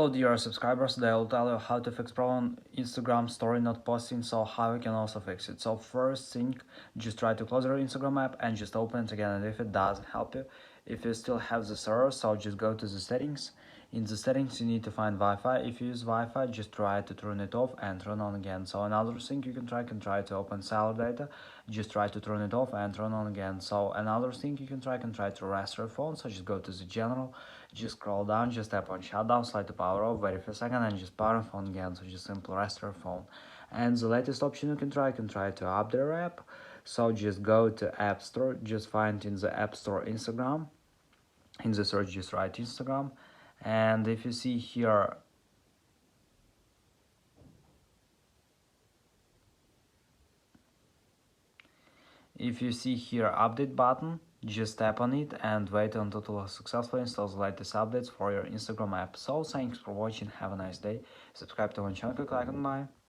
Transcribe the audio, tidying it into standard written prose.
Hello dear subscribers, today I will tell you how to fix problem Instagram story not posting, so how you can also fix it. So first thing, just try to close your Instagram app and just open it again, and if it doesn't help you, if you still have this error, so just go to the settings. In the settings you need to find Wi-Fi. If you use Wi-Fi, just try to turn it off and turn on again. So another thing you can try to open cellular data, just try to turn it off and turn on again. So another thing you can try to restore your phone, so just go to the general, just scroll down, just tap on shutdown, slide to power off, wait for a second and just power on phone again, so just simply restore your phone. And the latest option you can try to update your app, so just go to App Store, just find in the App Store Instagram, in the search just write Instagram, and if you see here update button, just tap on it and wait until it successfully installs the latest updates for your Instagram app. So thanks for watching, have a nice day, subscribe to my channel, click like on bye.